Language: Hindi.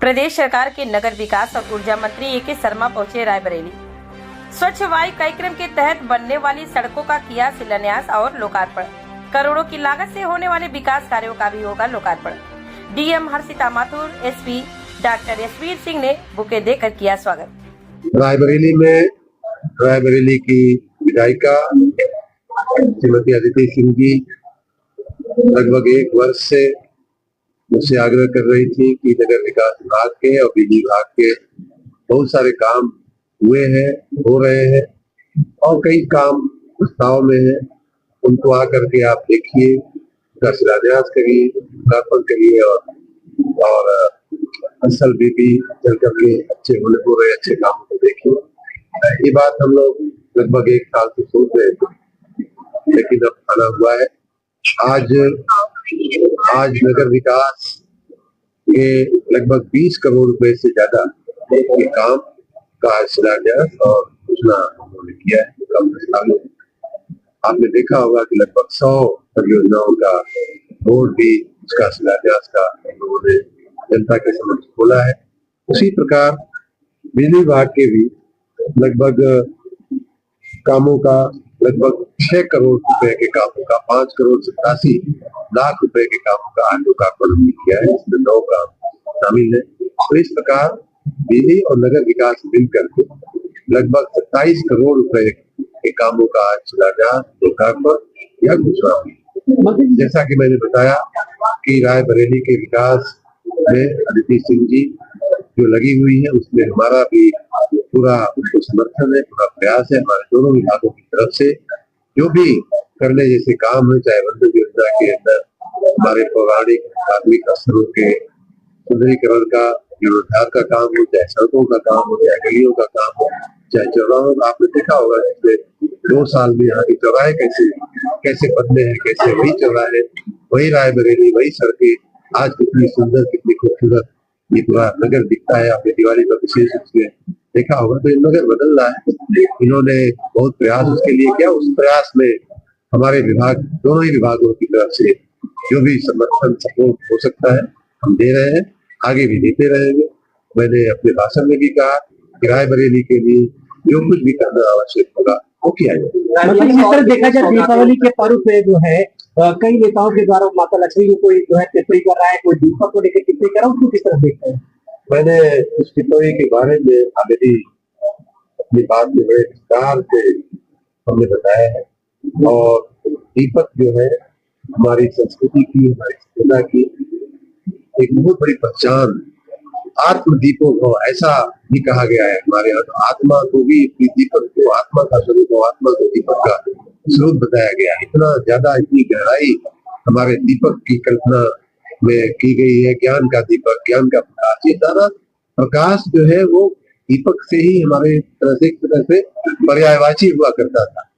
प्रदेश सरकार के नगर विकास और ऊर्जा मंत्री ए.के. शर्मा पहुंचे रायबरेली। स्वच्छ वायु कार्यक्रम के तहत बनने वाली सड़कों का किया शिलान्यास और लोकार्पण। करोड़ों की लागत से होने वाले विकास कार्यों का भी होगा लोकार्पण। DM Harshita Mathur, SP doctor Yashveer Singh ने बुके देकर किया स्वागत। रायबरेली में रायबरेली की विधायिका श्रीमती अदिति सिंह जी लगभग 1 वर्ष से मुझसे आग्रह कर रही थी कि नगर विकास विभाग के और बिजली विभाग के बहुत सारे काम हुए हैं, हो रहे हैं और कई काम प्रस्ताव में है। उनको आकर के आप देखिए, उसका शिलान्यास करिए, लोकार्पण करिए और असल भी चल करके अच्छे होने को रहे अच्छे काम को देखिए। ये बात हम लोग लगभग 1 साल से सोच रहे थे, लेकिन अब आना हुआ है। आज नगर विकास के लगभग 20 करोड़ रुपए से ज्यादा के काम का शिलान्यास और सूचना उन्होंने किया है। आपने देखा होगा कि लगभग 100 परियोजनाओं का बोर्ड भी उसका शिलान्यास का उन्होंने जनता के समक्ष खोला है। उसी प्रकार बिजली विभाग के भी लगभग कामों का लगभग 6 करोड़ रुपए के कामों का 5 करोड़ 87 लाख रुपए के कामों का लोकार्पण किया है। इसमें 9 काम शामिल है। तो इस प्रकार बिजली और नगर विकास मिलकर के लगभग 27 करोड़ रुपए के कामों का शिलान्यास, लोकार्पण या घोषणा। जैसा कि मैंने बताया कि रायबरेली के विकास में अदिति सिंह जी जो लगी हुई है, उसमें हमारा भी पूरा उनको समर्थन है, पूरा प्रयास है। हमारे दोनों विभागों की तरफ से जो भी करने जैसे काम है, चाहे वंदन योजना के अंदर हमारे पौराणिक प्राथमिक स्तरों के सुंदरीकरण का जीर्णोद्धार का काम हो, चाहे सड़कों का काम हो, चाहे गलियों का काम हो, चाहे चौराहों का। आपने देखा होगा पिछले 2 साल में यहाँ के चौराहे कैसे बदले हैं, कैसे वही चौराहे, वही रायबरेली, वही सड़कें आज कितनी सुंदर, कितनी खूबसूरत ये पूरा नगर दिखता है। आपने दिवाली पर विशेष रूप से देखा होगा। तो ये नगर बदल रहा है। इन्होंने बहुत प्रयास उसके लिए किया। उस प्रयास में हमारे विभाग, दोनों ही विभागों की तरफ से जो भी समर्थन सपोर्ट हो सकता है हम दे रहे हैं, आगे भी देते रहेंगे। मैंने अपने भाषण में भी कहा कि रायबरेली के लिए जो कुछ भी करना आवश्यक होगा वो किया जाए। मतलब देखा जाए दीपावली के पर्व पे जो है कई नेताओं के द्वारा माता लक्ष्मी को कोई जो है टिप्पणी कर रहा है, कोई दीपक को लेकर टिप्पणी कर रहा है, उसको किस तरह देखते हैं? मैंने उस टिप्पणी के बारे में ऑलरेडी अपनी बात में बड़े विस्तार से हमने बताया है। और दीपक जो है हमारी संस्कृति की, हमारी सभ्यता की एक बहुत बड़ी पहचान, आत्म दीपो भव ऐसा भी कहा गया है हमारे यहाँ। तो आत्मा को भी दीपक को, आत्मा का स्वरूप, आत्मा को दीपक का स्वरूप बताया गया। इतना ज्यादा, इतनी गहराई हमारे दीपक की कल्पना में की गई है। ज्ञान का दीपक, ज्ञान का प्रकाश, ये सारा प्रकाश जो है वो दीपक से ही हमारे तरह से पर्यायवाची हुआ करता था।